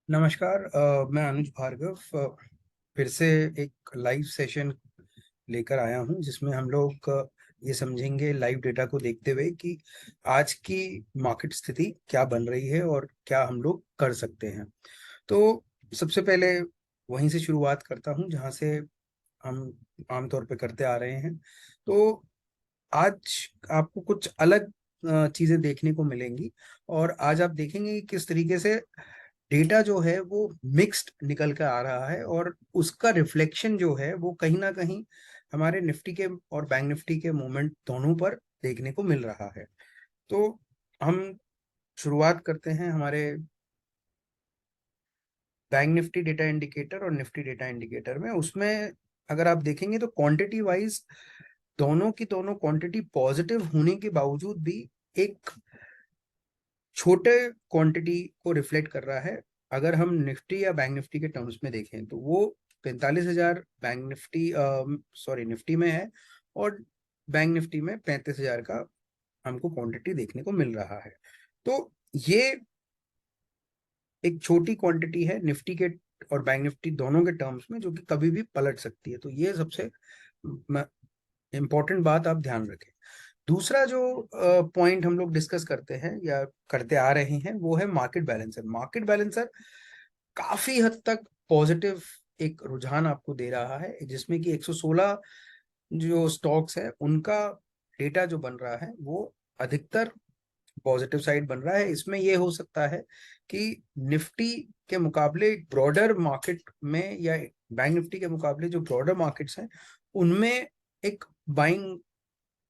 नमस्कार। मैं अनुज भार्गव फिर से एक लाइव सेशन लेकर आया हूं जिसमें हम लोग ये समझेंगे लाइव डेटा को देखते हुए कि आज की मार्केट स्थिति क्या बन रही है और क्या हम लोग कर सकते हैं। तो सबसे पहले वहीं से शुरुआत करता हूं जहां से हम आमतौर पे करते आ रहे हैं। तो आज आपको कुछ अलग चीजें देखने को मिलेंगी और आज आप देखेंगे कि किस तरीके से डेटा जो है वो मिक्स्ड निकल कर आ रहा है और उसका रिफ्लेक्शन जो है वो कहीं ना कहीं हमारे निफ्टी के और बैंक निफ्टी के मूवमेंट दोनों पर देखने को मिल रहा है। तो हम शुरुआत करते हैं हमारे बैंक निफ्टी डेटा इंडिकेटर और निफ्टी डेटा इंडिकेटर में। उसमें अगर आप देखेंगे तो क्वांटिटी वाइज दोनों की दोनों क्वांटिटी पॉजिटिव होने के बावजूद भी एक छोटे क्वांटिटी को रिफ्लेक्ट कर रहा है। अगर हम निफ्टी या बैंक निफ्टी के टर्म्स में देखें तो वो 45,000 बैंक निफ्टी सॉरी निफ्टी में है और बैंक निफ्टी में 35,000 का हमको क्वांटिटी देखने को मिल रहा है। तो ये एक छोटी क्वांटिटी है निफ्टी के और बैंक निफ्टी दोनों के टर्म्स में, जो कि कभी भी पलट सकती है। तो ये सबसे इंपॉर्टेंट बात आप ध्यान रखें। दूसरा जो पॉइंट हम लोग डिस्कस करते हैं या करते आ रहे हैं वो है मार्केट बैलेंसर। मार्केट बैलेंसर काफी हद तक पॉजिटिव एक रुझान आपको दे रहा है, जिसमें कि 116 जो स्टॉक्स है उनका डेटा जो बन रहा है वो अधिकतर पॉजिटिव साइड बन रहा है। इसमें ये हो सकता है कि निफ्टी के मुकाबले ब्रॉडर मार्केट में या बैंक निफ्टी के मुकाबले जो ब्रॉडर मार्केट्स हैं उनमें एक बाइंग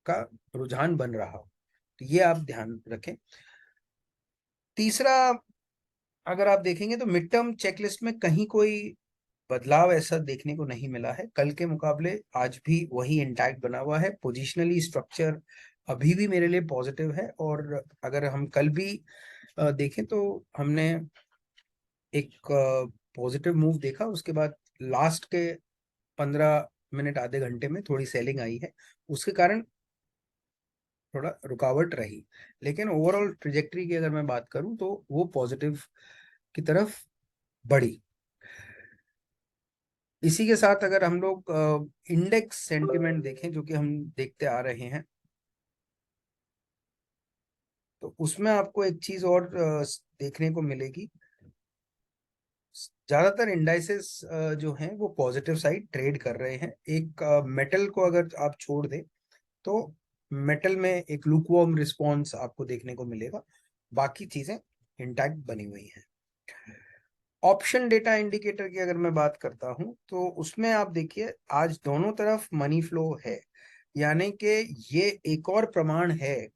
का रुझान बन रहा हो। तो ये आप ध्यान रखें। तीसरा, अगर आप देखेंगे तो मिड टर्म चेकलिस्ट में कहीं कोई बदलाव ऐसा देखने को नहीं मिला है। कल के मुकाबले आज भी वही इंटैक्ट बना हुआ है। पोजिशनली स्ट्रक्चर अभी भी मेरे लिए पॉजिटिव है और अगर हम कल भी देखें तो हमने एक पॉजिटिव मूव देखा। उसके बाद लास्ट के 15 मिनट आधे घंटे में थोड़ी सेलिंग आई है, उसके कारण थोड़ा रुकावट रही। लेकिन ओवरऑल ट्रिजेक्टरी की अगर मैं बात करूं तो वो पॉजिटिव की तरफ बढ़ी। इसी के साथ अगर हम लोग इंडेक्स सेंटिमेंट देखें जो कि हम देखते आ रहे हैं, तो उसमें आपको एक चीज और देखने को मिलेगी। ज्यादातर इंडाइसेस जो हैं वो पॉजिटिव साइड ट्रेड कर रहे हैं। एक मेटल को अगर आप छोड़ दें तो मेटल में एक लुकवार्म रिस्पॉन्स आपको देखने को मिलेगा। बाकी चीजें इंटैक्ट बनी हुई हैं। ऑप्शन डेटा इंडिकेटर की अगर मैं बात करता हूं तो उसमें आप देखिए आज दोनों तरफ मनी फ्लो है, यानी कि ये एक और प्रमाण है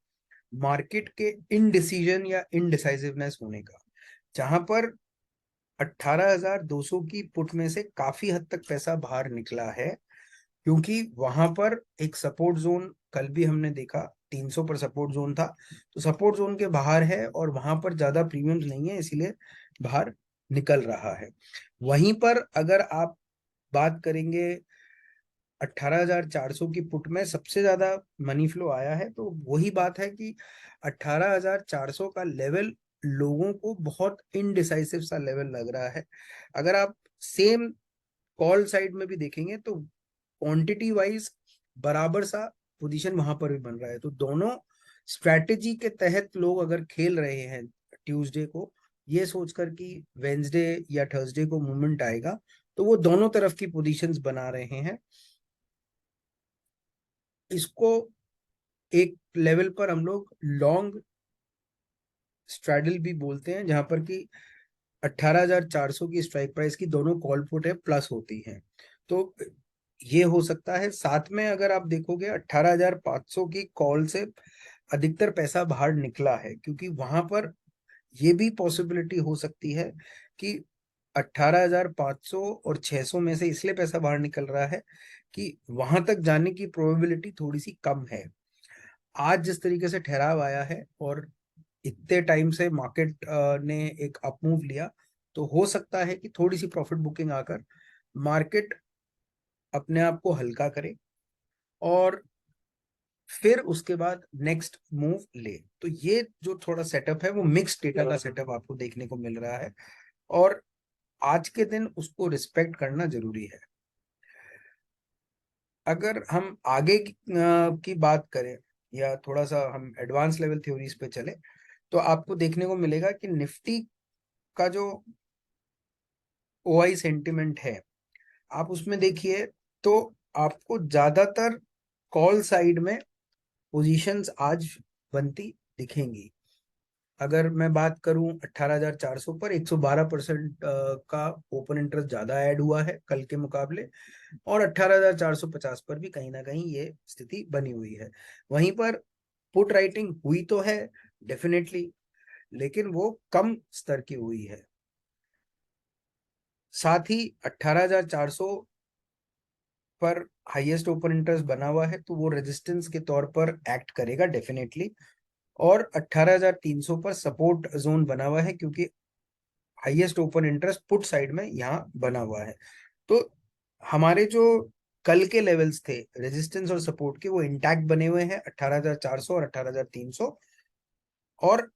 मार्केट के इनडिसीजन या इनडिसाइसिवनेस होने का। जहां पर 18,200 की पुट में से काफी हद तक पैसा बाहर निकला है, क्योंकि वहां पर एक सपोर्ट जोन कल भी हमने देखा 300 पर सपोर्ट जोन था। तो सपोर्ट जोन के बाहर है और वहां पर ज्यादा प्रीमियम्स नहीं है, इसीलिए बाहर निकल रहा है। वहीं पर अगर आप बात करेंगे 18,400 की पुट में सबसे ज्यादा मनी फ्लो आया है, तो वही बात है कि 18,400 का लेवल लोगों को बहुत इनडिसाइसिव सा लेवल लग रहा है। अगर आप सेम कॉल साइड में भी देखेंगे तो क्वांटिटी वाइज बराबर सा पोजीशन वहां पर भी बन रहा है। तो दोनों स्ट्रैटेजी के तहत लोग अगर खेल रहे हैं ट्यूसडे को, ये सोचकर कि वेंसडे या थर्सडे को मूवमेंट आएगा, तो वो दोनों तरफ की पोजीशंस बना रहे हैं। इसको एक लेवल पर हम लोग लॉन्ग स्ट्रैडल भी बोलते हैं, जहां पर कि 18,400 की स्ट्राइक प्राइस की दोनों कॉल पुट है प्लस होती हैं। तो ये हो सकता है। साथ में अगर आप देखोगे 18,500 की कॉल से अधिकतर पैसा बाहर निकला है, क्योंकि वहां पर ये भी पॉसिबिलिटी हो सकती है कि 18,500 और 600 में से इसलिए पैसा बाहर निकल रहा है कि वहां तक जाने की प्रोबेबिलिटी थोड़ी सी कम है। आज जिस तरीके से ठहराव आया है और इतने टाइम से मार्केट ने एक अपमूव लिया, तो हो सकता है कि थोड़ी सी प्रॉफिट बुकिंग आकर मार्केट अपने आप को हल्का करे और फिर उसके बाद नेक्स्ट मूव ले। तो ये जो थोड़ा सेटअप है वो मिक्स डेटा का सेटअप आपको देखने को मिल रहा है। और आज के दिन उसको रिस्पेक्ट करना जरूरी है। अगर हम आगे की बात करें या थोड़ा सा हम एडवांस लेवल थ्योरीज पे चले, तो आपको देखने को मिलेगा कि निफ्टी का जो ओआई सेंटिमेंट है, आप उसमें देखिए तो आपको ज्यादातर कॉल साइड में पोजीशंस आज बनती दिखेंगी। अगर मैं बात करूं 18,400 पर 112% का ओपन इंटरेस्ट ज्यादा ऐड हुआ है कल के मुकाबले, और 18,450 पर भी कहीं ना कहीं ये स्थिति बनी हुई है। वहीं पर पुट राइटिंग हुई तो है डेफिनेटली, लेकिन वो कम स्तर की हुई है। साथ ही 18,400 पर हाईएस्ट ओपन इंटरेस्ट बना हुआ है, तो वो रेजिस्टेंस के तौर पर एक्ट करेगा डेफिनेटली। और 18,300 पर सपोर्ट जोन बना हुआ है, क्योंकि highest open interest put side में यहाँ बना हुआ है। तो हमारे जो कल के लेवल्स थे रेजिस्टेंस और सपोर्ट के, वो इंटैक्ट बने हुए हैं 18,400 और 18,300। और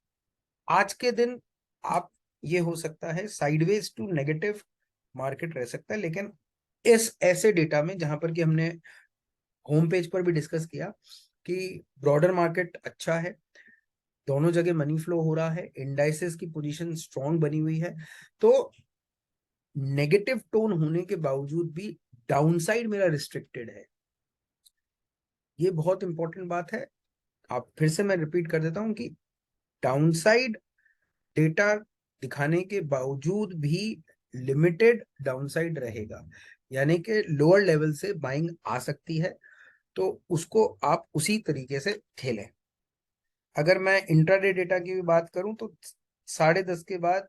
आज के दिन आप, ये हो सकता है साइडवेज टू नेगेटिव मार्केट रह सकता है, लेकिन इस ऐसे डेटा में जहां पर कि हमने होम पेज पर भी डिस्कस किया कि ब्रॉडर मार्केट अच्छा है, दोनों जगह मनी फ्लो हो रहा है, इंडाइसेस की पोजीशन स्ट्रांग बनी हुई है, तो नेगेटिव टोन होने के बावजूद भी डाउनसाइड मेरा रिस्ट्रिक्टेड है। ये बहुत इंपॉर्टेंट बात है। आप फिर से मैं रिपीट कर देता हूं कि डाउनसाइड डेटा दिखाने के बावजूद भी लिमिटेड डाउनसाइड रहेगा, यानी कि लोअर लेवल से बाइंग आ सकती है, तो उसको आप उसी तरीके से खेलें। अगर मैं इंट्राडे डेटा की भी बात करूं तो 10:30 के बाद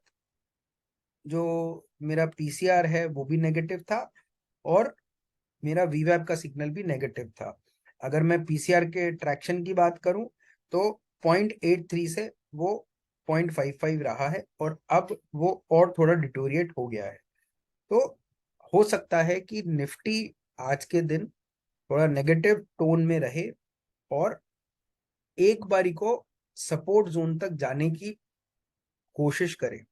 जो मेरा पीसीआर है वो भी नेगेटिव था, और मेरा वीवैप का सिग्नल भी नेगेटिव था। अगर मैं पीसीआर के ट्रैक्शन की बात करूं तो 0.83 से वो 0.55 रहा है, और अब वो और थोड़ा डिटोरिएट हो गया है। तो हो सकता है कि निफ्टी आज के दिन थोड़ा नेगेटिव टोन में रहे, और एक बारी को सपोर्ट जोन तक जाने की कोशिश करे।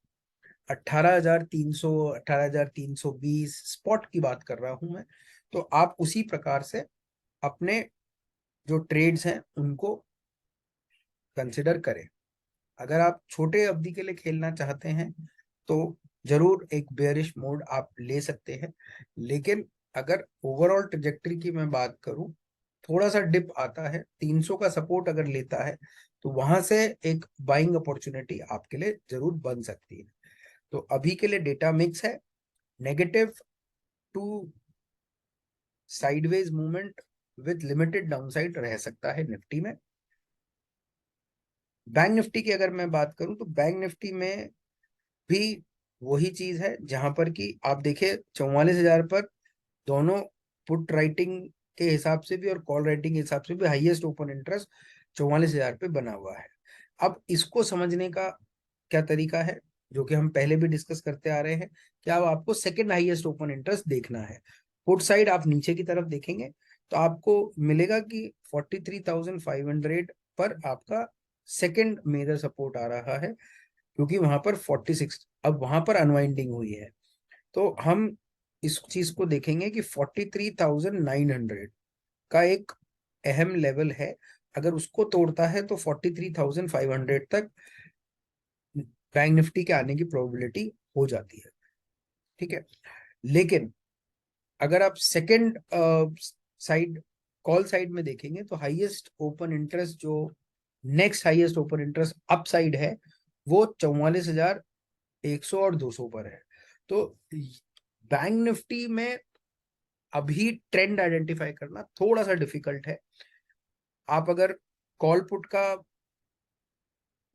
18,300, 18,320 स्पॉट की बात कर रहा हूं मैं। तो आप उसी प्रकार से अपने जो ट्रेड्स हैं उनको कंसिडर करें। अगर आप छोटे अवधि के लिए खेलना चाहते हैं तो जरूर एक बेयरिश मोड आप ले सकते हैं, लेकिन अगर ओवरऑल ट्रेजेक्टरी की मैं बात करूं, थोड़ा सा डिप आता है, 300 का सपोर्ट अगर लेता है, तो वहां से एक बाइंग अपॉर्चुनिटी आपके लिए जरूर बन सकती है। तो अभी के लिए डेटा मिक्स है, negative to sideways movement with limited downside रह सकता है निफ्टी में। बैंक निफ्टी की अगर मैं बात करूं तो बैंक निफ्टी में भी वही चीज है, जहां पर कि आप देखिए 44,000 पर दोनों पुट राइटिंग के हिसाब से भी और कॉल राइटिंग के हिसाब से भी हाईएस्ट ओपन इंटरेस्ट 44,000 पे बना हुआ है। अब इसको समझने का क्या तरीका है, जो कि हम पहले भी डिस्कस करते आ रहे हैं, कि अब आपको सेकंड हाईएस्ट ओपन इंटरेस्ट देखना है। पुट साइड आप नीचे की तरफ देखेंगे तो आपको मिलेगा कि 43,500 पर आपका सेकंड मेजर सपोर्ट आ रहा है, क्योंकि वहां पर 46 अब वहां पर अनवाइंडिंग हुई है। तो हम इस चीज को देखेंगे कि 43,900 का एक अहम लेवल है। अगर उसको तोड़ता है तो 43,500 तक बैंक निफ्टी के आने की प्रोबेबिलिटी हो जाती है। ठीक है, लेकिन अगर आप सेकंड साइड कॉल साइड में देखेंगे तो हाईएस्ट ओपन इंटरेस्ट जो next highest open interest up side है, वो 44,100 और 200 पर है। तो बैंक निफ्टी में अभी ट्रेंड आइडेंटिफाई करना थोड़ा सा डिफिकल्ट है। आप अगर कॉल पुट का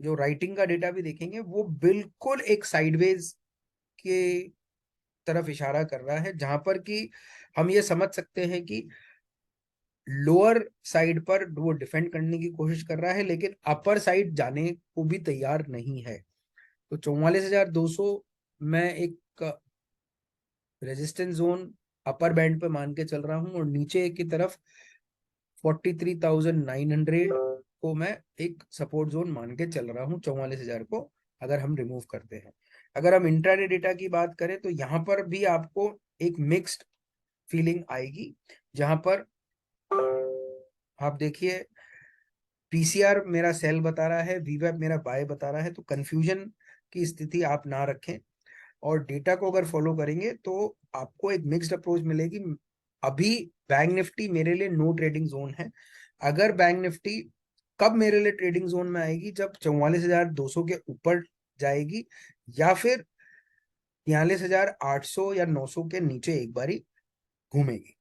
जो राइटिंग का डेटा भी देखेंगे, वो बिल्कुल एक साइडवेज के तरफ इशारा कर रहा है, जहां पर कि हम ये समझ सकते हैं कि लोअर साइड पर वो डिफेंड करने की कोशिश कर रहा है, लेकिन अपर साइड जाने को भी तैयार नहीं है। तो 44,200 मैं एक रेजिस्टेंस जोन अपर बैंड पे मान के चल रहा हूँ, और नीचे की तरफ 43,900 को मैं एक सपोर्ट जोन मान के चल रहा हूँ 44,000 को अगर हम रिमूव करते हैं। अगर हम इंट्राडे डेटा की बात करें तो यहाँ पर भी आपको एक मिक्स्ड फीलिंग आएगी, जहां पर आप देखिए पीसीआर मेरा सेल बता रहा है, वीवैप मेरा बाय बता रहा है, तो कंफ्यूजन की स्थिति आप ना रखें और डेटा को अगर फॉलो करेंगे तो आपको एक मिक्स्ड अप्रोच मिलेगी। अभी बैंक निफ्टी मेरे लिए नो ट्रेडिंग जोन है। अगर बैंक निफ्टी कब मेरे लिए ट्रेडिंग जोन में आएगी, जब 44,200 के ऊपर जाएगी या फिर 43,800 या 900 के नीचे एक बारी घूमेगी,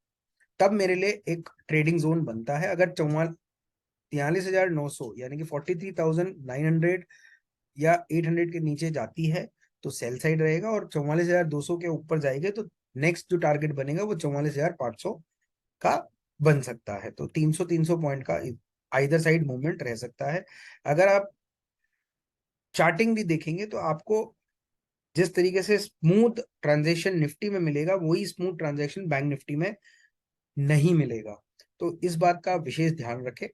तब मेरे लिए एक ट्रेडिंग जोन बनता है। अगर 43,900 यानी कि 43,900 या 800 के नीचे जाती है तो सेल साइड रहेगा, और 44,200 के ऊपर जाएगी तो नेक्स्ट जो टारगेट बनेगा वो 44,500 का बन सकता है। तो 300 पॉइंट का आइदर साइड मूवमेंट रह सकता है। अगर आप चार्टिंग भी देखेंगे तो आपको जिस तरीके से स्मूथ ट्रांजेक्शन निफ्टी में मिलेगा, वही स्मूथ ट्रांजेक्शन बैंक निफ्टी में नहीं मिलेगा। तो इस बात का विशेष ध्यान रखें।